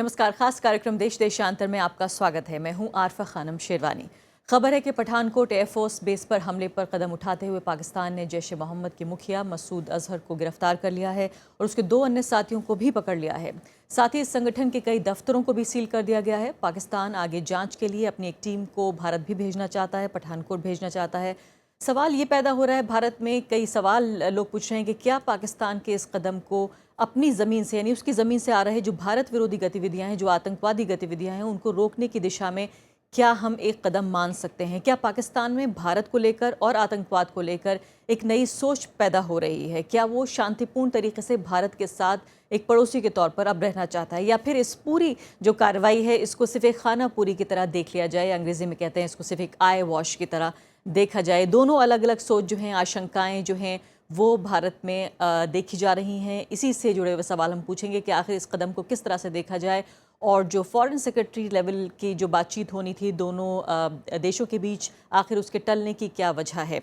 नमस्कार। खास कार्यक्रम देश देशांतर में आपका स्वागत है। मैं हूं आरफा खानम शेरवानी। खबर है कि पठानकोट एयरफोर्स बेस पर हमले पर कदम उठाते हुए पाकिस्तान ने जैश ए मोहम्मद के मुखिया मसूद अजहर को गिरफ्तार कर लिया है और उसके 2 अन्य साथियों को भी पकड़ लिया है। साथ ही इस संगठन के कई दफ्तरों को भी सील कर दिया गया है। पाकिस्तान आगे जांच के लिए अपनी एक टीम को भारत भी भेजना चाहता है, पठानकोट भेजना चाहता है। सवाल ये पैदा हो रहा है, भारत में कई सवाल लोग पूछ रहे हैं कि क्या पाकिस्तान के इस कदम को अपनी ज़मीन से यानी उसकी ज़मीन से आ रहे जो भारत विरोधी गतिविधियां हैं, जो आतंकवादी गतिविधियां हैं, उनको रोकने की दिशा में क्या हम एक कदम मान सकते हैं? क्या पाकिस्तान में भारत को लेकर और आतंकवाद को लेकर एक नई सोच पैदा हो रही है? क्या वो शांतिपूर्ण तरीके से भारत के साथ एक पड़ोसी के तौर पर अब रहना चाहता है, या फिर इस पूरी जो कार्रवाई है इसको सिर्फ एक खाना पूरी की तरह देख लिया जाए? अंग्रेजी में कहते हैं इसको सिर्फ एक आई वॉश की तरह देखा जाए। दोनों अलग अलग सोच जो हैं, आशंकाएं जो हैं, वो भारत में देखी जा रही हैं। इसी से जुड़े हुए सवाल हम पूछेंगे कि आखिर इस कदम को किस तरह से देखा जाए, और जो फॉरेन सेक्रेटरी लेवल की जो बातचीत होनी थी दोनों देशों के बीच, आखिर उसके टलने की क्या वजह है।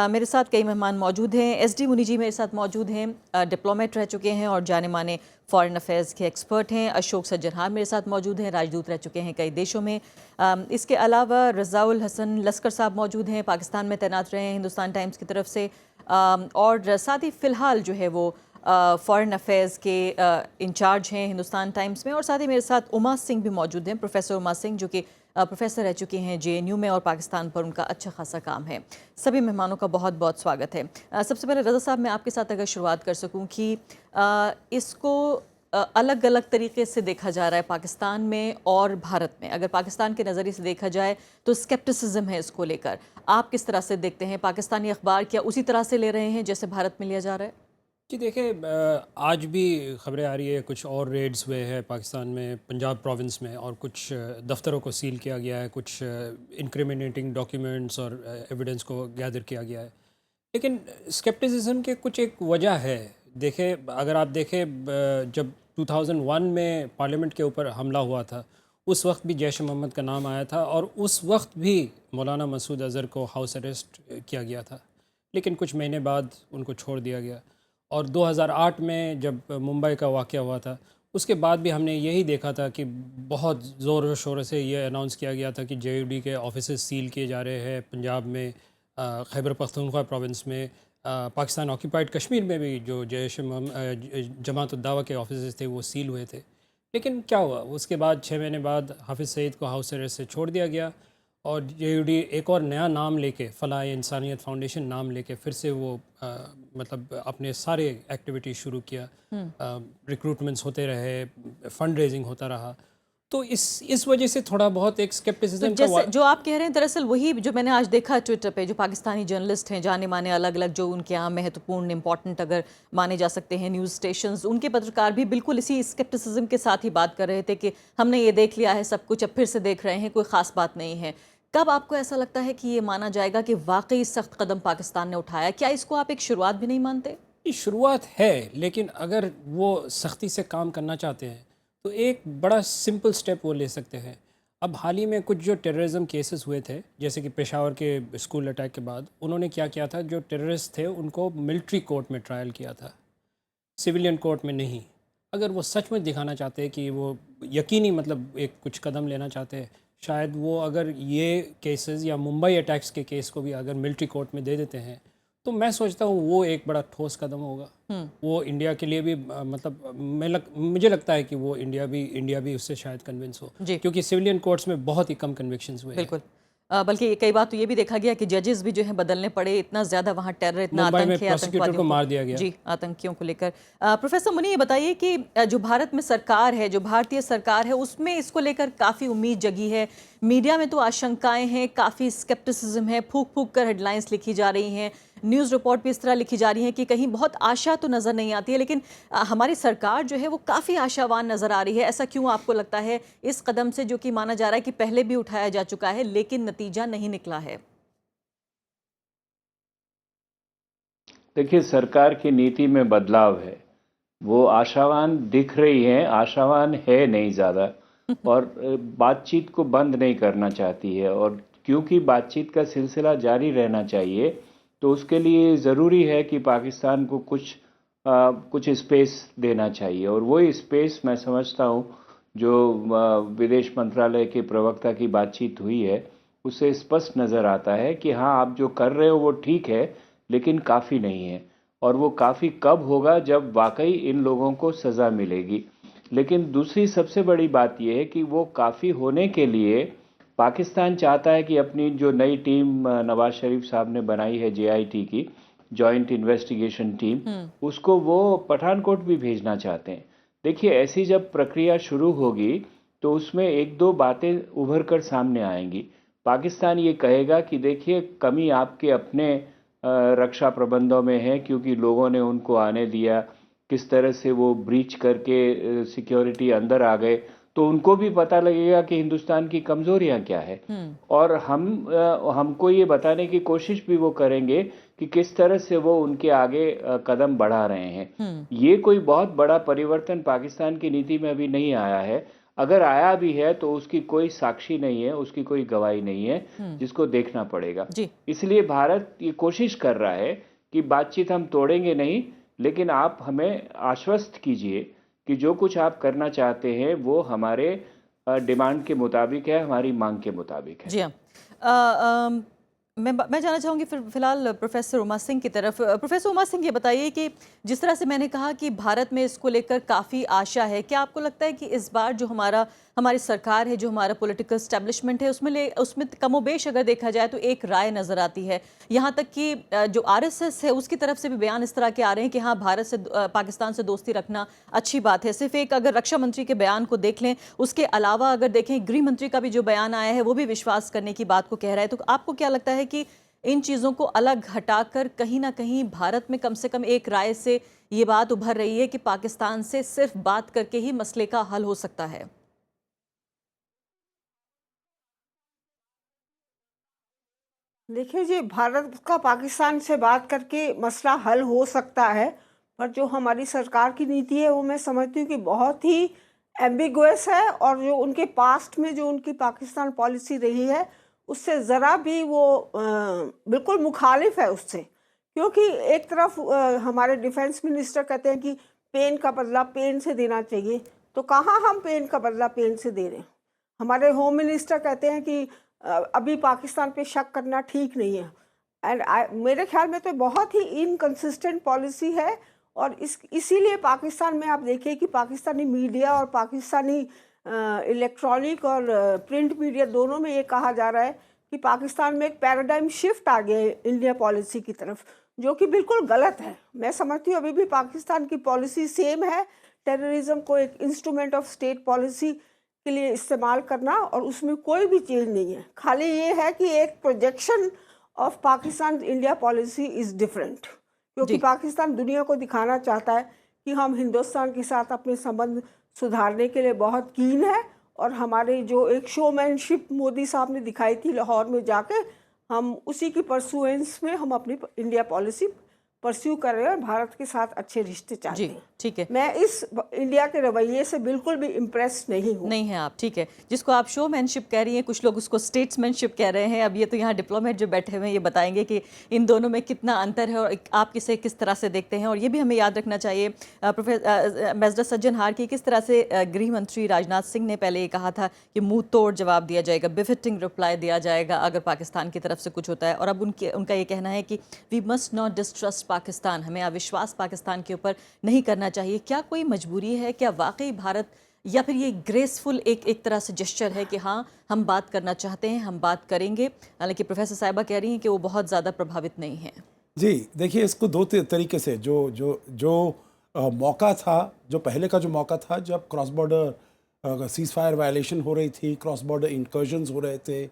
मेरे साथ कई मेहमान मौजूद हैं। SD मुनी जी मेरे साथ मौजूद हैं, डिप्लोमेट रह चुके हैं और जाने माने फॉरेन अफेयर्स के एक्सपर्ट हैं। अशोक सज्जनहार मेरे साथ मौजूद हैं, राजदूत रह चुके हैं कई देशों में। इसके अलावा रज़ाउल हसन लस्कर साहब मौजूद हैं, पाकिस्तान में तैनात रहे हैं हिंदुस्तान टाइम्स की तरफ से, और साथ ही फ़िलहाल जो है वो फॉरेन अफेयर्स के इंचार्ज हैं हिंदुस्तान टाइम्स में। और साथ ही मेरे साथ उमा सिंह भी मौजूद हैं, प्रोफेसर उमा सिंह, जो कि प्रोफेसर रह चुकी हैं JNU में और पाकिस्तान पर उनका अच्छा खासा काम है। सभी मेहमानों का बहुत बहुत स्वागत है। सबसे पहले रज़ा साहब, मैं आपके साथ अगर शुरुआत कर सकूं कि इसको अलग अलग तरीके से देखा जा रहा है पाकिस्तान में और भारत में। अगर पाकिस्तान के नज़रिए से देखा जाए तो स्केप्टिसिज्म है इसको लेकर, आप किस तरह से देखते हैं? पाकिस्तानी अखबार क्या उसी तरह से ले रहे हैं जैसे भारत में लिया जा रहा है? जी देखिए, आज भी खबरें आ रही है, कुछ और रेड्स हुए हैं पाकिस्तान में, पंजाब प्रोविंस में, और कुछ दफ्तरों को सील किया गया है, कुछ इंक्रिमिनेटिंग डॉक्यूमेंट्स और एविडेंस को गैदर किया गया है। लेकिन स्केप्टिसिज्म के कुछ एक वजह है। देखें, अगर आप देखें, जब 2001 में पार्लियामेंट के ऊपर हमला हुआ था, उस वक्त भी जैश ए मोहम्मद का नाम आया था और उस वक्त भी मौलाना मसूद अज़हर को हाउस अरेस्ट किया गया था, लेकिन कुछ महीने बाद उनको छोड़ दिया गया। और 2008 में जब मुंबई का वाक़या हुआ था, उसके बाद भी हमने यही देखा था कि बहुत ज़ोर शोर से ये अनाउंस किया गया था कि JUD के ऑफिसेज सील किए जा रहे हैं पंजाब में, खैबर पख्तूनख्वा प्रोविंस में, पाकिस्तान ऑक्यूपाइड कश्मीर में भी जो जमात उद दावा के ऑफिसेज थे वो सील हुए थे। लेकिन क्या हुआ, उसके बाद 6 महीने बाद हाफिज़ सईद को हाउस अरेस्ट से छोड़ दिया गया और JUD एक और नया नाम लेके, फलाह इंसानियत फाउंडेशन नाम लेके, फिर से वो मतलब अपने सारे एक्टिविटी शुरू किया। रिक्रूटमेंट्स होते रहे, फंड रेजिंग होता रहा। तो इस वजह से थोड़ा बहुत एक तो स्केप्टिसिज्म जैसे जो आप कह रहे हैं, दरअसल वही जो मैंने आज देखा ट्विटर पे, जो पाकिस्तानी जर्नलिस्ट हैं जाने माने, अलग अलग जो उनके यहाँ महत्वपूर्ण इंपॉर्टेंट अगर माने जा सकते हैं न्यूज़ स्टेशंस, उनके पत्रकार भी बिल्कुल इसी स्केप्टिसिज्म के साथ ही बात कर रहे थे कि हमने ये देख लिया है सब कुछ, अब फिर से देख रहे हैं, कोई ख़ास बात नहीं है। कब आपको ऐसा लगता है कि ये माना जाएगा कि वाकई सख्त कदम पाकिस्तान ने उठाया? क्या इसको आप एक शुरुआत भी नहीं मानते? ये शुरुआत है, लेकिन अगर वो सख्ती से काम करना चाहते हैं तो एक बड़ा सिंपल स्टेप वो ले सकते हैं। अब हाल ही में कुछ जो टेररिज्म केसेस हुए थे, जैसे कि पेशावर के स्कूल अटैक के बाद उन्होंने क्या किया था, जो टेररिस्ट थे उनको मिलिट्री कोर्ट में ट्रायल किया था, सिविलियन कोर्ट में नहीं। अगर वो सच में दिखाना चाहते हैं कि वो यकीनी मतलब एक कुछ कदम लेना चाहते हैं, शायद वो अगर ये केसेस या मुंबई अटैक्स के केस को भी अगर मिलिट्री कोर्ट में दे देते हैं, तो मैं सोचता हूँ वो एक बड़ा ठोस कदम होगा। वो इंडिया के लिए भी मतलब मुझे लगता है कि वो इंडिया भी उससे शायद कन्विंस हो, जी क्योंकि सिविलियन कोर्ट्स में बहुत ही कम कन्विक्शंस हुए हैं। बिल्कुल। बल्कि कई बार तो ये भी देखा गया कि जजेस भी जो हैं बदलने पड़े, इतना ज़्यादा वहाँ टेरर, इतना मुंबई आतंक में है प्रोसिक्यूटर आतंकवादियों को को। मार दिया गया। जी, आतंकियों को लेकर। प्रोफेसर मुनी, ये बताइए कि जो भारत में सरकार है, जो भारतीय सरकार है, उसमें इसको लेकर काफ़ी उम्मीद जगी है। मीडिया में तो आशंकाएं हैं, काफ़ी स्केप्टिसिज्म है, फूक फूक कर हेडलाइंस लिखी जा रही हैं, न्यूज़ रिपोर्ट भी इस तरह लिखी जा रही है कि कहीं बहुत आशा तो नज़र नहीं आती है, लेकिन हमारी सरकार जो है वो काफ़ी आशावान नज़र आ रही है। ऐसा क्यों आपको लगता है इस कदम से, जो कि माना जा रहा है कि पहले भी उठाया जा चुका है लेकिन नतीजा नहीं निकला है? देखिए, सरकार की नीति में बदलाव है। वो आशावान दिख रही हैं, आशावान है नहीं ज़्यादा, और बातचीत को बंद नहीं करना चाहती है। और क्योंकि बातचीत का सिलसिला जारी रहना चाहिए, तो उसके लिए ज़रूरी है कि पाकिस्तान को कुछ स्पेस देना चाहिए। और वही स्पेस मैं समझता हूँ जो विदेश मंत्रालय के प्रवक्ता की बातचीत हुई है, उससे स्पष्ट नज़र आता है कि हाँ, आप जो कर रहे हो वो ठीक है, लेकिन काफ़ी नहीं है। और वो काफ़ी कब होगा, जब वाकई इन लोगों को सज़ा मिलेगी। लेकिन दूसरी सबसे बड़ी बात यह है कि वो काफ़ी होने के लिए पाकिस्तान चाहता है कि अपनी जो नई टीम नवाज शरीफ साहब ने बनाई है, JIT की जॉइंट इन्वेस्टिगेशन टीम, उसको वो पठानकोट भी भेजना चाहते हैं। देखिए, ऐसी जब प्रक्रिया शुरू होगी तो उसमें एक दो बातें उभर कर सामने आएंगी। पाकिस्तान ये कहेगा कि देखिए, कमी आपके अपने रक्षा प्रबंधों में है, क्योंकि लोगों ने उनको आने दिया, किस तरह से वो ब्रीच करके सिक्योरिटी अंदर आ गए, तो उनको भी पता लगेगा कि हिंदुस्तान की कमजोरियां क्या है। और हमको ये बताने की कोशिश भी वो करेंगे कि किस तरह से वो उनके आगे कदम बढ़ा रहे हैं। ये कोई बहुत बड़ा परिवर्तन पाकिस्तान की नीति में अभी नहीं आया है। अगर आया भी है तो उसकी कोई साक्षी नहीं है, उसकी कोई गवाही नहीं है, जिसको देखना पड़ेगा। इसलिए भारत ये कोशिश कर रहा है कि बातचीत हम तोड़ेंगे नहीं, लेकिन आप हमें आश्वस्त कीजिए कि जो कुछ आप करना चाहते हैं वो हमारे डिमांड के मुताबिक है, हमारी मांग के मुताबिक है। जी हाँ। मैं जानना चाहूँगी फिलहाल प्रोफेसर उमा सिंह की तरफ। प्रोफेसर उमा सिंह, ये बताइए कि जिस तरह से मैंने कहा कि भारत में इसको लेकर काफ़ी आशा है, क्या आपको लगता है कि इस बार जो हमारी सरकार है, जो हमारा पॉलिटिकल स्टैब्लिशमेंट है, उसमें कमोबेश अगर देखा जाए तो एक राय नज़र आती है, यहाँ तक कि जो RSS है उसकी तरफ से भी बयान इस तरह के आ रहे हैं कि हाँ, भारत से पाकिस्तान से दोस्ती रखना अच्छी बात है। सिर्फ एक अगर रक्षा मंत्री के बयान को देख लें, उसके अलावा अगर देखें गृह मंत्री का भी जो बयान आया है वो भी विश्वास करने की बात को कह रहा है। तो आपको क्या लगता है कि इन चीज़ों को अलग हटाकर कहीं ना कहीं भारत में कम से कम एक राय से ये बात उभर रही है कि पाकिस्तान से सिर्फ बात करके ही मसले का हल हो सकता है? देखिए जी, भारत का पाकिस्तान से बात करके मसला हल हो सकता है, पर जो हमारी सरकार की नीति है वो मैं समझती हूँ कि बहुत ही एम्बिगुअस है, और जो उनके पास्ट में जो उनकी पाकिस्तान पॉलिसी रही है उससे ज़रा भी वो बिल्कुल मुखालिफ है उससे। क्योंकि एक तरफ हमारे डिफेंस मिनिस्टर कहते हैं कि पेन का बदला पेन से देना चाहिए, तो कहाँ हम पेन का बदला पेन से दे रहे हैं। हमारे होम मिनिस्टर कहते हैं कि अभी पाकिस्तान पे शक करना ठीक नहीं है। एंड मेरे ख्याल में तो बहुत ही इनकंसिस्टेंट पॉलिसी है, और इसीलिए पाकिस्तान में आप देखिए कि पाकिस्तानी मीडिया और पाकिस्तानी इलेक्ट्रॉनिक और प्रिंट मीडिया दोनों में ये कहा जा रहा है कि पाकिस्तान में एक पैराडाइम शिफ्ट आ गया है इंडिया पॉलिसी की तरफ, जो कि बिल्कुल गलत है। मैं समझती हूँ अभी भी पाकिस्तान की पॉलिसी सेम है, टेररिज्म को एक इंस्ट्रूमेंट ऑफ स्टेट पॉलिसी के लिए इस्तेमाल करना, और उसमें कोई भी चेंज नहीं है। खाली ये है कि एक projection of Pakistan India policy is different, क्योंकि पाकिस्तान दुनिया को दिखाना चाहता है कि हम हिंदुस्तान के साथ अपने संबंध सुधारने के लिए बहुत कीन है, और हमारे जो एक शोमैनशिप मोदी साहब ने दिखाई थी लाहौर में जाके, हम उसी की परसुएंस में हम अपनी इंडिया पॉलिसी परस्यू कर रहे हैं, भारत के साथ अच्छे रिश्ते चाहते हैं। ठीक है, मैं इस इंडिया के रवैये से बिल्कुल भी इम्प्रेस नहीं हूँ। नहीं है आप, ठीक है। जिसको आप शोमैनशिप कह रही हैं, कुछ लोग उसको स्टेट्समैनशिप कह रहे हैं। अब ये तो यहाँ डिप्लोमेट जो बैठे हुए हैं ये बताएंगे कि इन दोनों में कितना अंतर है और आप किस तरह से देखते हैं। और ये भी हमें याद रखना चाहिए प्रोफेसर एम्बेसडर सज्जन हार की, किस तरह से गृह मंत्री राजनाथ सिंह ने पहले ये कहा था कि मुंह तोड़ जवाब दिया जाएगा, बिफिटिंग रिप्लाई दिया जाएगा अगर पाकिस्तान की तरफ से कुछ होता है। और अब उनका ये कहना है कि we must not distrust Pakistan, हमें अविश्वास पाकिस्तान के ऊपर नहीं करना चाहिए। क्या कोई मजबूरी है? क्या वाकई भारत, या फिर ये ग्रेसफुल एक तरह से जेस्चर है कि हाँ हम बात करना चाहते हैं, हम बात करेंगे, हालांकि प्रोफेसर साहिबा कह रही हैं कि वो बहुत ज़्यादा प्रभावित नहीं है? जी देखिए, इसको दो तरीके से जो मौका था, जो पहले का जो मौका था जब cross border cease fire violation हो रही थी, क्रॉस बॉर्डर इंकर्जन्स हो रहे थे,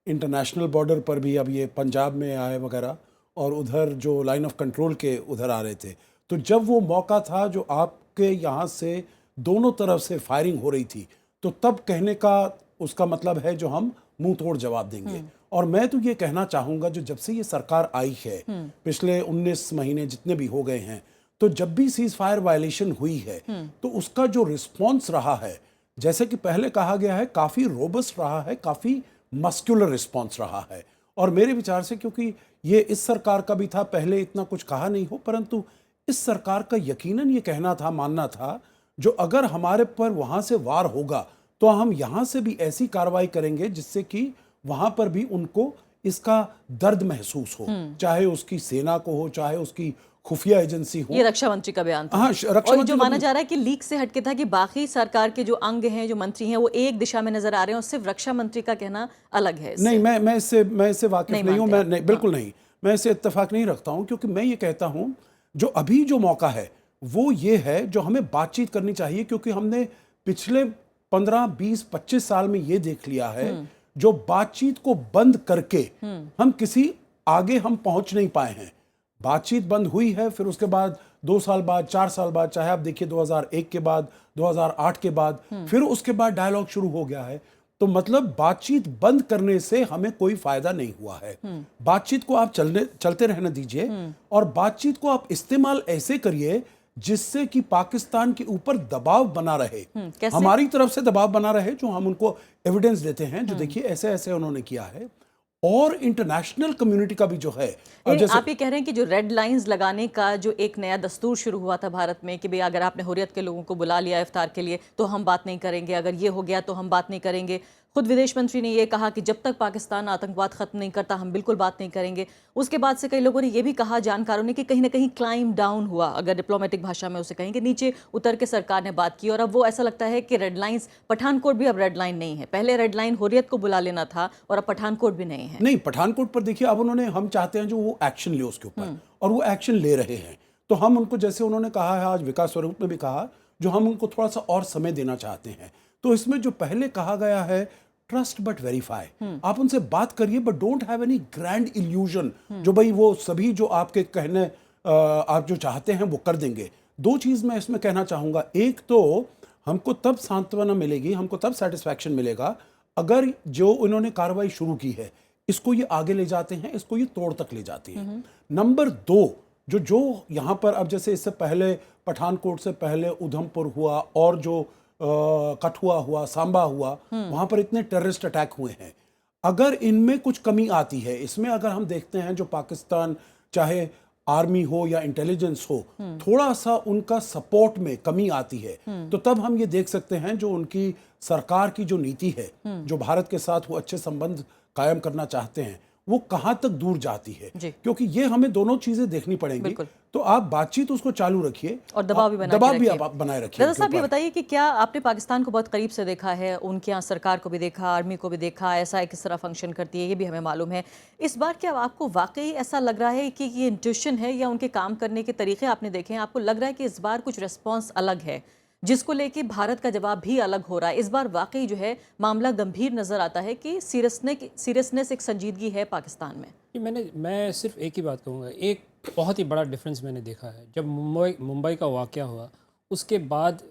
इंटरनेशनल बॉर्डर पर भी अब ये पंजाब में आए वगैरह, और उधर जो लाइन ऑफ कंट्रोल के उधर आ रहे थे, तो जब वो मौका था जो आपके यहाँ से दोनों तरफ से फायरिंग हो रही थी, तो तब कहने का उसका मतलब है जो हम मुंह तोड़ जवाब देंगे। और मैं तो ये कहना चाहूँगा, जो जब से ये सरकार आई है, पिछले 19 महीने जितने भी हो गए हैं, तो जब भी सीज फायर वायलेशन हुई है तो उसका जो रिस्पॉन्स रहा है, जैसे कि पहले कहा गया है, काफ़ी रोबस्ट रहा है, काफ़ी मस्कुलर रिस्पॉन्स रहा है। और मेरे विचार से, क्योंकि ये इस सरकार का भी था, पहले इतना कुछ कहा नहीं हो, परंतु इस सरकार का यकीनन ये कहना था, मानना था, जो अगर हमारे पर वहां से वार होगा तो हम यहां से भी ऐसी कार्रवाई करेंगे जिससे कि वहां पर भी उनको इसका दर्द महसूस हो, चाहे उसकी सेना को हो, चाहे उसकी खुफिया एजेंसी हो। ये रक्षा मंत्री का बयान था। हाँ, रक्षा और ये मंत्री जो का माना जा रहा है कि लीक से हटके था कि बाकी सरकार के जो अंग हैं, जो मंत्री हैं, वो एक दिशा में नजर आ रहे हैं और सिर्फ रक्षा मंत्री का कहना अलग है इससे। नहीं, मैं इससे वाकिफ नहीं हूं। मानते मैं आप? नहीं, बिल्कुल नहीं, मैं इससे इत्तेफाक नहीं रखता हूं, क्योंकि मैं ये कहता हूं जो अभी जो मौका है वो ये है जो हमें बातचीत करनी चाहिए, क्योंकि हमने पिछले 15, 20, 25 साल में ये देख लिया है जो बातचीत को बंद करके हम किसी आगे हम पहुंच नहीं पाए हैं। बातचीत बंद हुई है, फिर उसके बाद 2 साल बाद, 4 साल बाद, चाहे आप देखिए 2001 के बाद, 2008 के बाद, फिर उसके बाद डायलॉग शुरू हो गया है। तो मतलब बातचीत बंद करने से हमें कोई फायदा नहीं हुआ है। बातचीत को आप चलते रहने दीजिए और बातचीत को आप इस्तेमाल ऐसे करिए जिससे कि पाकिस्तान के ऊपर दबाव बना रहे, कैसे? हमारी तरफ से दबाव बना रहे, जो हम उनको एविडेंस देते हैं, जो देखिए ऐसे ऐसे उन्होंने किया है, और इंटरनेशनल कम्युनिटी का भी जो है। यानी आप ये कह रहे हैं कि जो रेड लाइंस लगाने का जो एक नया दस्तूर शुरू हुआ था भारत में कि भाई अगर आपने हुर्रियत के लोगों को बुला लिया इफ्तार के लिए तो हम बात नहीं करेंगे, अगर ये हो गया तो हम बात नहीं करेंगे। खुद विदेश मंत्री ने ये कहा कि जब तक पाकिस्तान आतंकवाद खत्म नहीं करता हम बिल्कुल बात नहीं करेंगे। उसके बाद से कई लोगों ने ये भी कहा, जानकारों ने, कि कहीं ना कहीं क्लाइम डाउन हुआ, अगर डिप्लोमेटिक भाषा में उसे कहेंगे, नीचे उतर के सरकार ने बात की। और अब वो ऐसा लगता है कि रेड लाइंस, पठानकोट भी अब रेड लाइन नहीं है। पहले रेड लाइन हुर्रियत को बुला लेना था और अब पठानकोट भी नहीं है। नहीं, पठानकोट पर देखिए अब उन्होंने, हम चाहते हैं जो वो एक्शन ले उसके ऊपर, और वो एक्शन ले रहे हैं। तो हम उनको, जैसे उन्होंने कहा है, आज विकास स्वरूप ने भी कहा, जो हम उनको थोड़ा सा और समय देना चाहते हैं। तो इसमें जो पहले कहा गया है, ट्रस्ट बट वेरीफाई, आप उनसे बात करिए but don't have any grand illusion, जो भाई वो सभी जो आपके कहने आप जो चाहते हैं वो कर देंगे। 2 चीज मैं इसमें कहना चाहूंगा। एक तो हमको तब सांत्वना मिलेगी, हमको तब सेटिस्फैक्शन मिलेगा अगर जो उन्होंने कार्रवाई शुरू की है इसको ये आगे ले जाते हैं, इसको ये तोड़ तक ले जाती हैं। नंबर 2, जो यहाँ पर अब जैसे इससे पहले पठानकोट से पहले उधमपुर हुआ और जो कठुआ हुआ, सांबा हुआ, वहां पर इतने टेररिस्ट अटैक हुए हैं। अगर इनमें कुछ कमी आती है, इसमें अगर हम देखते हैं जो पाकिस्तान, चाहे आर्मी हो या इंटेलिजेंस हो, थोड़ा सा उनका सपोर्ट में कमी आती है, तो तब हम ये देख सकते हैं जो उनकी सरकार की जो नीति है, जो भारत के साथ वो अच्छे संबंध कायम करना चाहते हैं, वो कहां तक दूर जाती है। क्योंकि ये हमें दोनों चीजें देखनी पड़ेंगी। तो आप बातचीत उसको चालू रखिए और दबाव भी आप बनाए रखिए। दादा साहब, ये बताइए कि क्या आपने पाकिस्तान को बहुत करीब से देखा है, उनके यहाँ सरकार को भी देखा, आर्मी को भी देखा, ISI किस तरह फंक्शन करती है ये भी हमें मालूम है। इस बार क्या आपको वाकई ऐसा लग रहा है कि ये इंट्यूशन है या उनके काम करने के तरीके आपने देखे हैं, आपको लग रहा है कि इस बार कुछ रिस्पॉन्स अलग है जिसको लेके भारत का जवाब भी अलग हो रहा है? इस बार वाकई जो है मामला गंभीर नजर आता है कि सीरियसनेस, एक संजीदगी है पाकिस्तान में। मैं सिर्फ एक ही बात कहूँगा, एक बहुत ही बड़ा डिफरेंस मैंने देखा है। जब मुंबई का वाक़या हुआ उसके बाद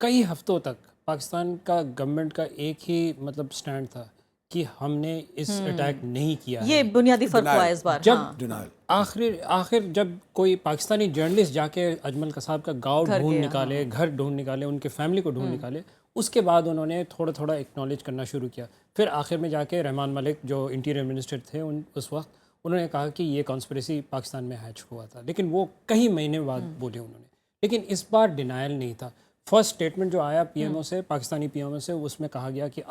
कई हफ्तों तक पाकिस्तान का गवर्नमेंट का एक ही मतलब स्टैंड था कि हमने इस अटैक नहीं किया ये है। बुनियादी फर्क हुआ है इस बार। जब आखिर जब कोई पाकिस्तानी जर्नलिस्ट जाके अजमल कसाब का गांव ढूंढ निकाले, घर ढूंढ निकाले, उनके फैमिली को ढूंढ निकाले, उसके बाद उन्होंने थोड़ा थोड़ा एक्नॉलेज करना शुरू किया। फिर आखिर में जाके रहमान मलिक जो इंटीरियर मिनिस्टर थे उस वक्त, उन्होंने कहा कि ये कॉन्स्पिरेसी पाकिस्तान में हैच हुआ था, लेकिन वो कई महीने बाद बोले उन्होंने। लेकिन इस बार डिनायल नहीं था। फर्स्ट स्टेटमेंट जो आया PMO से, पाकिस्तानी PMO से, उसमें कहा गया कि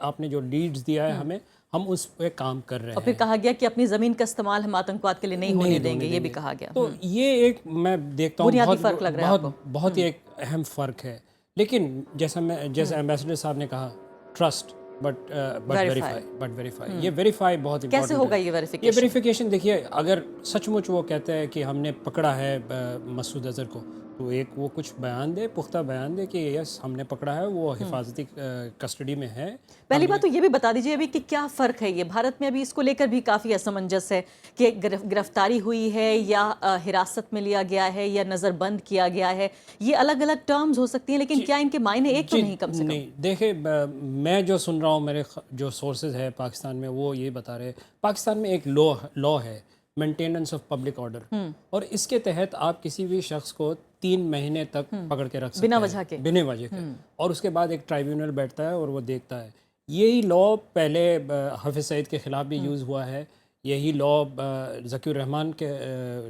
आपने जो लीड्स दिया है हमें, हम उस पर काम कर रहे हैं। और फिर कहा गया कि अपनी ज़मीन का इस्तेमाल हम आतंकवाद के लिए नहीं होने देंगे, ये भी कहा गया। तो ये एक मैं देखता हूँ बुनियादी फर्क लग रहा है बहुत ही एक अहम फ़र्क है। लेकिन जैसे एम्बेसडर साहब ने कहा, ट्रस्ट बट वेरीफाई। ये वेरीफाई बहुत इम्पोर्टेंट है। कैसे होगा ये वेरिफिकेशन? ये वेरिफिकेशन देखिए, अगर सचमुच वो कहते हैं कि हमने पकड़ा है मसूद अजहर को, तो एक वो कुछ बयान दे, पुख्ता बयान दे कि यस हमने पकड़ा है, वो हिफाजती कस्टडी में है। पहली बात तो ये भी बता दीजिए अभी कि क्या फ़र्क है ये भारत में? अभी इसको लेकर भी काफ़ी असमंजस है कि गिरफ्तारी हुई है या हिरासत में लिया गया है या नज़रबंद किया गया है। ये अलग अलग टर्म्स हो सकती हैं, लेकिन क्या इनके मायने एक तो नहीं कम से कम? नहीं, देखिए मैं जो सुन रहा हूँ, मेरे जो सोर्सेज है पाकिस्तान में, वो ये बता रहे हैं पाकिस्तान में एक लॉ है, मेंटेनेंस ऑफ पब्लिक ऑर्डर, और इसके तहत आप किसी भी शख्स को 3 महीने तक पकड़ के रख सकते हैं बिना वजह के, और उसके बाद एक ट्राइब्यूनल बैठता है और वो देखता है। यही लॉ पहले हाफिज़ सईद के ख़िलाफ़ भी यूज़ हुआ है, यही लॉ ज़कीर रहमान के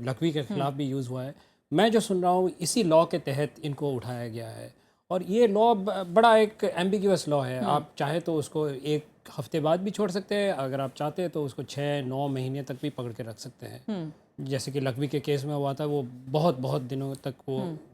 लखवी के ख़िलाफ़ भी यूज़ हुआ है। मैं जो सुन रहा हूँ इसी लॉ के तहत इनको उठाया गया है। और ये लॉ बड़ा एक एम्बिग्यूअस लॉ है। आप चाहे तो उसको एक हफ्ते बाद भी छोड़ सकते हैं, अगर आप चाहते हैं तो उसको 6-9 महीने तक भी पकड़ के रख सकते हैं। जैसे कि लखवी के केस में हुआ था, वो बहुत बहुत दिनों तक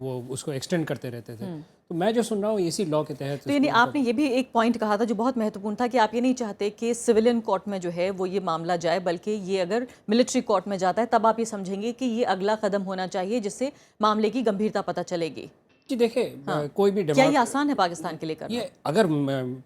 वो उसको एक्सटेंड करते रहते थे। तो मैं जो सुन रहा हूँ इसी लॉ के तहत। तो यानी आपने ये भी एक पॉइंट कहा था जो बहुत महत्वपूर्ण था कि आप ये नहीं चाहते कि सिविलियन कोर्ट में जो है वो ये मामला जाए, बल्कि ये अगर मिलिट्री कोर्ट में जाता है तब आप ये समझेंगे कि ये अगला कदम होना चाहिए जिससे मामले की गंभीरता पता चलेगी। जी देखिए, कोई भी क्या ये आसान है पाकिस्तान के लिए करना? ये अगर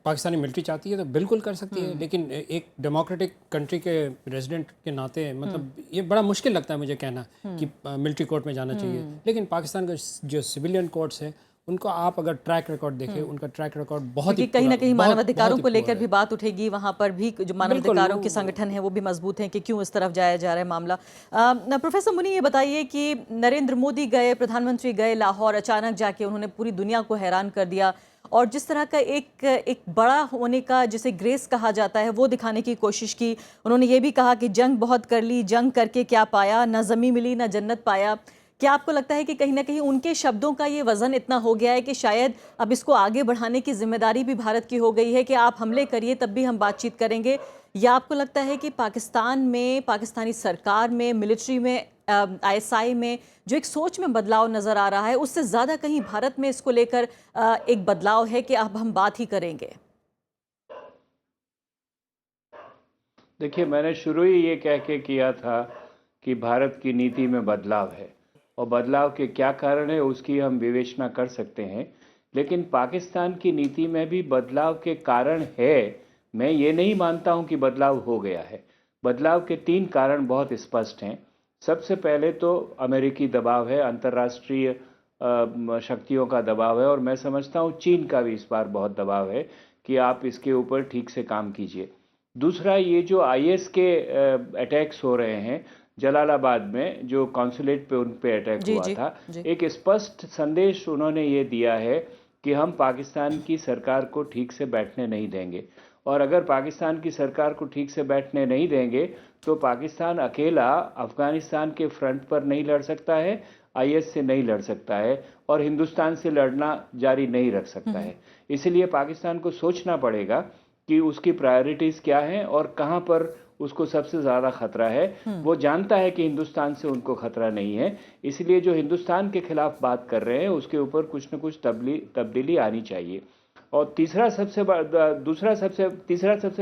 पाकिस्तानी मिलिट्री चाहती है तो बिल्कुल कर सकती है, लेकिन एक डेमोक्रेटिक कंट्री के रेजिडेंट के नाते मतलब ये बड़ा मुश्किल लगता है मुझे कहना कि मिलिट्री कोर्ट में जाना चाहिए। लेकिन पाकिस्तान के जो सिविलियन कोर्ट्स हैं उनको आप अगर ट्रैक रिकॉर्ड देखें, उनका ट्रैक रिकॉर्ड बहुत ही कहीं ना कहीं मानवाधिकारों को ही लेकर भी बात उठेगी, वहां पर भी जो मानवाधिकारों के संगठन हैं वो भी मजबूत हैं कि क्यों इस तरफ जाया जा रहा है मामला। प्रोफेसर मुनी, ये बताइए कि नरेंद्र मोदी गए, प्रधानमंत्री गए लाहौर, अचानक जाके उन्होंने पूरी दुनिया को हैरान कर दिया और जिस तरह का एक बड़ा होने का जिसे ग्रेस कहा जाता है वो दिखाने की कोशिश की। उन्होंने ये भी कहा कि जंग बहुत कर ली, जंग करके क्या पाया, ना ज़मीं मिली ना जन्नत पाया। क्या आपको लगता है कि कहीं ना कहीं उनके शब्दों का ये वजन इतना हो गया है कि शायद अब इसको आगे बढ़ाने की जिम्मेदारी भी भारत की हो गई है कि आप हमले करिए तब भी हम बातचीत करेंगे? या आपको लगता है कि पाकिस्तान में, पाकिस्तानी सरकार में, मिलिट्री में, आईएसआई में जो एक सोच में बदलाव नज़र आ रहा है उससे ज़्यादा कहीं भारत में इसको लेकर एक बदलाव है कि अब हम बात ही करेंगे? देखिए, मैंने शुरू ही ये कह के किया था कि भारत की नीति में बदलाव है और बदलाव के क्या कारण है उसकी हम विवेचना कर सकते हैं, लेकिन पाकिस्तान की नीति में भी बदलाव के कारण है। मैं ये नहीं मानता हूँ कि बदलाव हो गया है। बदलाव के 3 कारण बहुत स्पष्ट हैं। सबसे पहले तो अमेरिकी दबाव है, अंतर्राष्ट्रीय शक्तियों का दबाव है और मैं समझता हूँ चीन का भी इस बार बहुत दबाव है कि आप इसके ऊपर ठीक से काम कीजिए। दूसरा, ये जो आईएस के अटैक्स हो रहे हैं, जलालाबाद में जो कॉन्सुलेट पे उन पे अटैक हुआ था, एक स्पष्ट संदेश उन्होंने ये दिया है कि हम पाकिस्तान की सरकार को ठीक से बैठने नहीं देंगे और अगर पाकिस्तान की सरकार को ठीक से बैठने नहीं देंगे तो पाकिस्तान अकेला अफगानिस्तान के फ्रंट पर नहीं लड़ सकता है, आईएस से नहीं लड़ सकता है और हिंदुस्तान से लड़ना जारी नहीं रख सकता है। इसलिए पाकिस्तान को सोचना पड़ेगा कि उसकी प्रायोरिटीज़ क्या हैं और कहां पर उसको सबसे ज़्यादा खतरा है। वो जानता है कि हिंदुस्तान से उनको खतरा नहीं है, इसलिए जो हिंदुस्तान के खिलाफ बात कर रहे हैं उसके ऊपर कुछ न कुछ तब्दीली आनी चाहिए। और तीसरा सबसे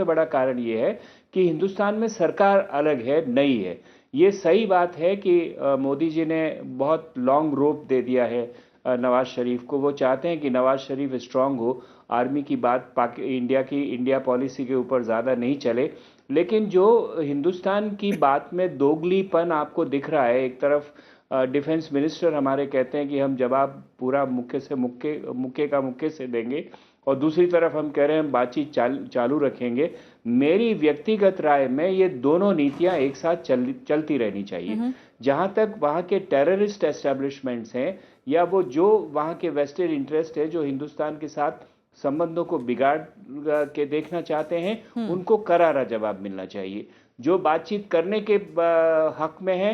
बड़ा कारण ये है कि हिंदुस्तान में सरकार अलग है, नई है। ये सही बात है कि मोदी जी ने बहुत लॉन्ग रोप दे दिया है नवाज शरीफ को। वो चाहते हैं कि नवाज शरीफ स्ट्रांग हो, आर्मी की बात इंडिया पॉलिसी के ऊपर ज़्यादा नहीं चले। लेकिन जो हिंदुस्तान की बात में दोगलीपन आपको दिख रहा है, एक तरफ डिफेंस मिनिस्टर हमारे कहते हैं कि हम जवाब पूरा मुक्के से देंगे और दूसरी तरफ हम कह रहे हैं हम बातचीत चालू रखेंगे। मेरी व्यक्तिगत राय में ये दोनों नीतियां एक साथ चलती रहनी चाहिए। जहां तक वहां के टेररिस्ट एस्टेब्लिशमेंट्स हैं या वो जो वहां के वेस्टेड इंटरेस्ट है जो हिंदुस्तान के साथ संबंधों को बिगाड़ के देखना चाहते हैं, उनको करारा जवाब मिलना चाहिए। जो बातचीत करने के हक में है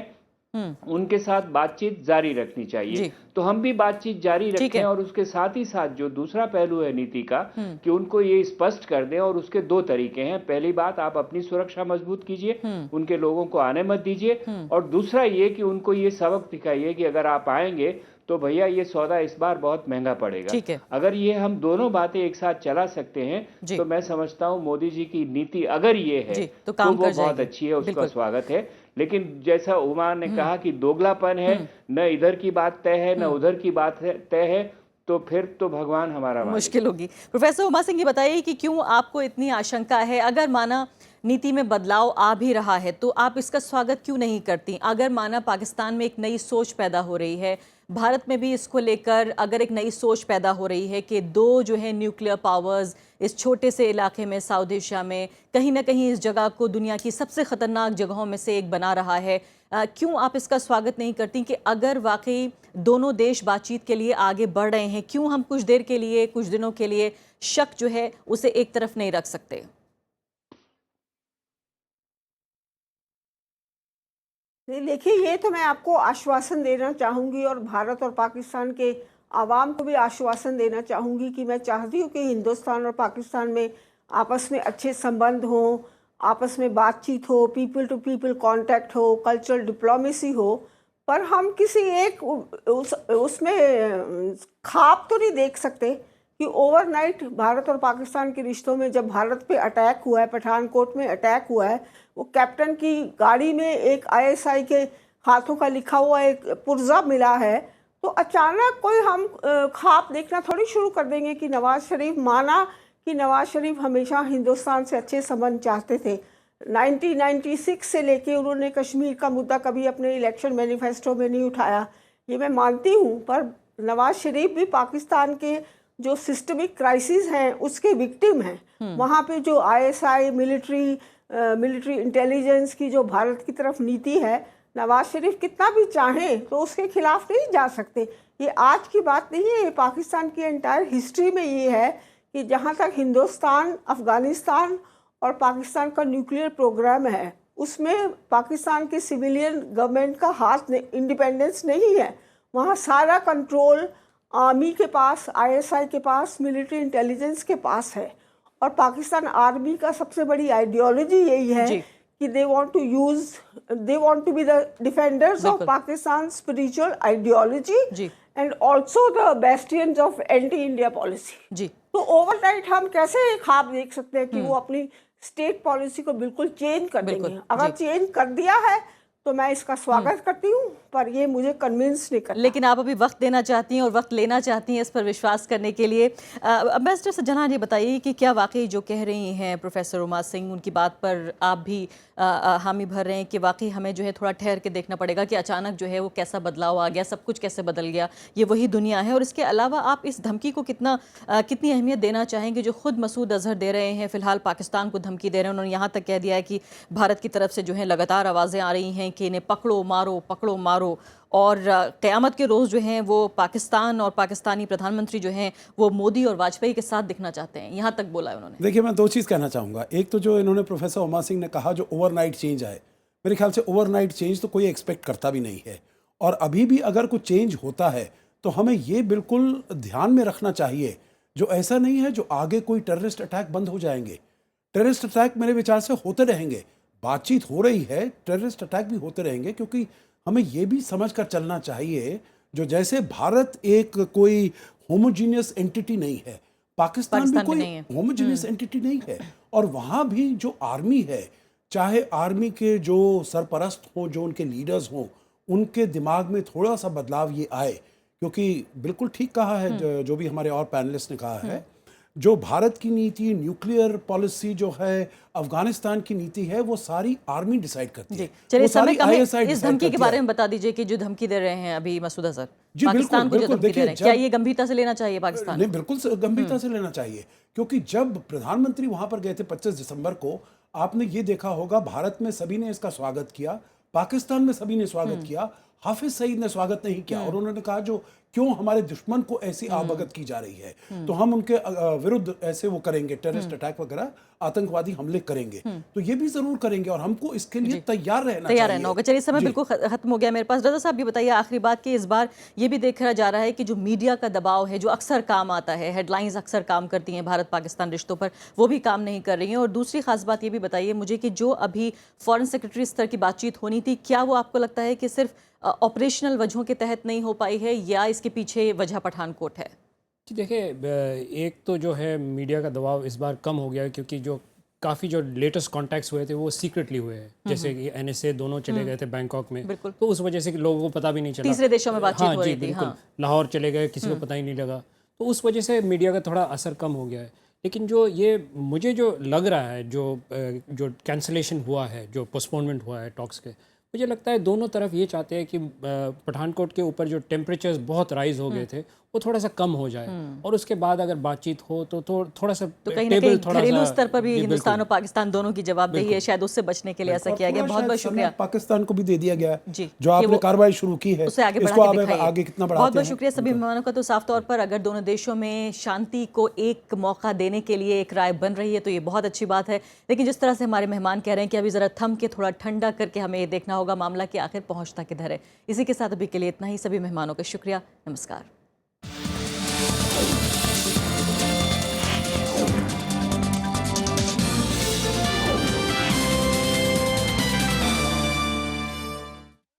उनके साथ बातचीत जारी रखनी चाहिए। तो हम भी बातचीत जारी रखें और उसके साथ ही साथ जो दूसरा पहलू है नीति का कि उनको ये स्पष्ट कर दें। और उसके 2 तरीके हैं। पहली बात, आप अपनी सुरक्षा मजबूत कीजिए, उनके लोगों को आने मत दीजिए। और दूसरा ये कि उनको ये सबक दिखाइए कि अगर आप आएंगे तो भैया ये सौदा इस बार बहुत महंगा पड़ेगा। अगर ये हम दोनों बातें एक साथ चला सकते हैं तो मैं समझता हूँ मोदी जी की नीति अगर ये है तो वो बहुत अच्छी है, उसका स्वागत है। लेकिन जैसा उमा ने कहा कि दोगलापन है, न इधर की बात तय है न उधर की बात तय है, तो फिर तो भगवान हमारा मुश्किल होगी। प्रोफेसर उमा सिंह, ये बताइए कि क्यों आपको इतनी आशंका है? अगर माना नीति में बदलाव आ भी रहा है तो आप इसका स्वागत क्यों नहीं करती? अगर माना पाकिस्तान में एक नई सोच पैदा हो रही है, भारत में भी इसको लेकर अगर एक नई सोच पैदा हो रही है कि 2 जो है न्यूक्लियर पावर्स इस छोटे से इलाके में, साउथ एशिया में, कहीं ना कहीं इस जगह को दुनिया की सबसे ख़तरनाक जगहों में से एक बना रहा है, क्यों आप इसका स्वागत नहीं करती कि अगर वाकई दोनों देश बातचीत के लिए आगे बढ़ रहे हैं, क्यों हम कुछ देर के लिए, कुछ दिनों के लिए शक जो है उसे एक तरफ नहीं रख सकते? नहीं, देखिए ये तो मैं आपको आश्वासन देना चाहूँगी और भारत और पाकिस्तान के आवाम को भी आश्वासन देना चाहूँगी कि मैं चाहती हूँ कि हिंदुस्तान और पाकिस्तान में आपस में अच्छे संबंध हों, आपस में बातचीत हो, पीपल टू पीपल कांटेक्ट हो, कल्चरल डिप्लोमेसी हो, पर हम किसी एक उसमें ख्वाब तो नहीं देख सकते कि ओवरनाइट भारत और पाकिस्तान के रिश्तों में जब भारत पे अटैक हुआ है, पठानकोट में अटैक हुआ है, वो कैप्टन की गाड़ी में एक आईएसआई के हाथों का लिखा हुआ एक पुर्जा मिला है, तो अचानक कोई हम ख्वाब देखना थोड़ी शुरू कर देंगे कि नवाज शरीफ माना कि नवाज शरीफ हमेशा हिंदुस्तान से अच्छे संबंध चाहते थे। 1996 से लेके उन्होंने कश्मीर का मुद्दा कभी अपने इलेक्शन मैनिफेस्टो में नहीं उठाया, ये मैं मानती हूँ, पर नवाज शरीफ भी पाकिस्तान के जो सिस्टमिक क्राइसिस हैं उसके विक्टिम हैं। वहाँ पे जो आईएसआई मिलिट्री इंटेलिजेंस की जो भारत की तरफ नीति है, नवाज शरीफ कितना भी चाहें तो उसके खिलाफ नहीं जा सकते। ये आज की बात नहीं है, ये पाकिस्तान की एंटायर हिस्ट्री में ये है कि जहाँ तक हिंदुस्तान, अफ़गानिस्तान और पाकिस्तान का न्यूक्लियर प्रोग्राम है, उसमें पाकिस्तान के सिविलियन गवर्नमेंट का हाथ इंडिपेंडेंस नहीं है। वहाँ सारा कंट्रोल आर्मी के पास, आईएसआई के पास, मिलिट्री इंटेलिजेंस के पास है। और पाकिस्तान आर्मी का सबसे बड़ी आइडियोलॉजी यही है कि they want to be the defenders of Pakistan spiritual ideology and also the bastions of anti India policy. तो ओवरनाइट हम कैसे ख्वाब देख सकते हैं कि वो अपनी स्टेट पॉलिसी को बिल्कुल चेंज कर देंगे? अगर चेंज कर दिया है तो मैं इसका स्वागत करती हूँ, पर ये मुझे कन्विंस नहीं करता। लेकिन आप अभी वक्त देना चाहती हैं और वक्त लेना चाहती हैं इस पर विश्वास करने के लिए। एम्बेसडर सजना, ये बताइए कि क्या वाकई जो कह रही हैं प्रोफेसर उमा सिंह, उनकी बात पर आप भी हामी भर रहे हैं कि वाकई हमें जो है थोड़ा ठहर के देखना पड़ेगा कि अचानक जो है वो कैसा बदलाव आ गया, सब कुछ कैसे बदल गया, ये वही दुनिया है? और इसके अलावा आप इस धमकी को कितनी अहमियत देना चाहेंगे जो खुद मसूद अजहर दे रहे हैं, फिलहाल पाकिस्तान को धमकी दे रहे हैं? उन्होंने यहाँ तक कह दिया है कि भारत की तरफ से जो है लगातार आवाज़ें आ रही हैं कि इन्हें पकड़ो मारो, और क़यामत के रोज़ जो हैं वो पाकिस्तान और पाकिस्तानी प्रधानमंत्री जो हैं वो मोदी और वाजपेयी के साथ दिखना चाहते हैं, यहाँ तक बोला है उन्होंने। देखिए, मैं दो चीज़ कहना चाहूँगा। एक तो जो इन्होंने प्रोफेसर उमा सिंह ने कहा जो ओवरनाइट चेंज आए, मेरे ख्याल से ओवरनाइट चेंज तो कोई एक्सपेक्ट करता भी नहीं है, और अभी भी अगर कुछ चेंज होता है तो हमें ये बिल्कुल ध्यान में रखना चाहिए जो ऐसा नहीं है जो आगे कोई टेररिस्ट अटैक बंद हो जाएंगे। टेररिस्ट अटैक मेरे विचार से होते रहेंगे, बातचीत हो रही है, टेररिस्ट अटैक भी होते रहेंगे, क्योंकि हमें ये भी समझ कर चलना चाहिए जो जैसे भारत एक कोई होमोजीनियस एंटिटी नहीं है, पाकिस्तान भी कोई होमोजीनियस एंटिटी नहीं है, और वहाँ भी जो आर्मी है, चाहे आर्मी के जो सरपरस्त हो, जो उनके लीडर्स हों, उनके दिमाग में थोड़ा सा बदलाव ये आए, क्योंकि बिल्कुल ठीक कहा है जो भी हमारे और पैनलिस्ट ने कहा है, जो भारत की नीति, न्यूक्लियर पॉलिसी जो है, अफगानिस्तान की नीति है, वो सारी आर्मी डिसाइड करती है। चलिए, समय कम है, इस धमकी के बारे में बता दीजिए कि जो धमकी दे रहे हैं अभी मसूद अजहर पाकिस्तान को, जो धमकी दे रहे हैं, क्या ये गंभीरता से लेना चाहिए पाकिस्तान? नहीं, बिल्कुल गंभीरता से लेना चाहिए, क्योंकि जब प्रधानमंत्री वहां पर गए थे 25 दिसंबर को, आपने ये देखा होगा भारत में सभी ने इसका स्वागत किया, पाकिस्तान में सभी ने स्वागत किया, हाफिज सईद ने स्वागत नहीं किया, और उन्होंने कहा जो क्यों हमारे दुश्मन को ऐसी आवभगत की जा रही है, तो हम उनके विरुद्ध ऐसे वो करेंगे, टेररिस्ट अटैक वगैरह, आतंकवादी हमले करेंगे, तो ये भी जरूर करेंगे, और हमको इसके लिए तैयार रहना होगा। चलिए, समय बिल्कुल खत्म हो गया मेरे पास। रजा साहब, ये बताइए आखिरी बात कि इस बार ये भी देखा जा रहा है कि जो मीडिया का दबाव है, जो अक्सर काम आता है, हेडलाइंस अक्सर काम करती हैं भारत पाकिस्तान रिश्तों पर, वो भी काम नहीं कर रही हैं। और दूसरी खास बात ये भी बताइए मुझे कि जो अभी फॉरेन सेक्रेटरी स्तर की बातचीत होनी थी, क्या वो आपको लगता है कि सिर्फ ऑपरेशनल वजहों के तहत नहीं हो पाई है, या इसके पीछे वजह पठानकोट है? जी देखिए, एक तो जो है मीडिया का दबाव इस बार कम हो गया है, क्योंकि जो काफ़ी जो लेटेस्ट कॉन्टैक्ट्स हुए थे वो सीक्रेटली हुए हैं, जैसे कि एनएसए दोनों चले गए थे बैंकॉक में, तो उस वजह से लोगों को पता भी नहीं चला, तीसरे देशों में बातचीत हो रही थी। बिल्कुल, लाहौर चले गए, किसी को पता ही नहीं लगा, तो उस वजह से मीडिया का थोड़ा असर कम हो गया है। लेकिन जो ये मुझे जो लग रहा है, जो कैंसलेशन हुआ है, जो पोस्टपोनमेंट हुआ है टॉक्स के, मुझे लगता है दोनों तरफ ये चाहते हैं कि पठानकोट के ऊपर जो टेम्परेचर्स बहुत राइज हो गए थे, वो थोड़ा सा कम हो जाए, और उसके बाद अगर बातचीत हो तो थोड़ा सा तो कहीं ना टेबल कहीं थोड़ा घरेलू सा, स्तर पर भी जी, हिंदुस्तान बिल्कुल। और पाकिस्तान दोनों की जवाबदेही है, शायद उससे बचने के लिए ऐसा और किया गया। थोड़ा बहुत बहुत शायद शुक्रिया। समय पाकिस्तान को भी दे दिया गया है, जी, जो कि आपने वो कार्रवाई शुरू की है, उसे आगे बढ़ा इसको के आगे दिखाइए। आगे कितना बहुत बढ़ाते बहुत हैं। शुक्रिया सभी मेहमानों का। तो साफ तौर पर अगर दोनों देशों में शांति को एक मौका देने के लिए एक राय बन रही है तो ये बहुत अच्छी बात है, लेकिन जिस तरह से हमारे मेहमान कह रहे हैं कि अभी ज़रा थम के थोड़ा ठंडा करके हमें ये देखना होगा मामला कि आखिर पहुंचता किधर है। इसी के साथ अभी के लिए इतना ही। सभी मेहमानों का शुक्रिया। नमस्कार।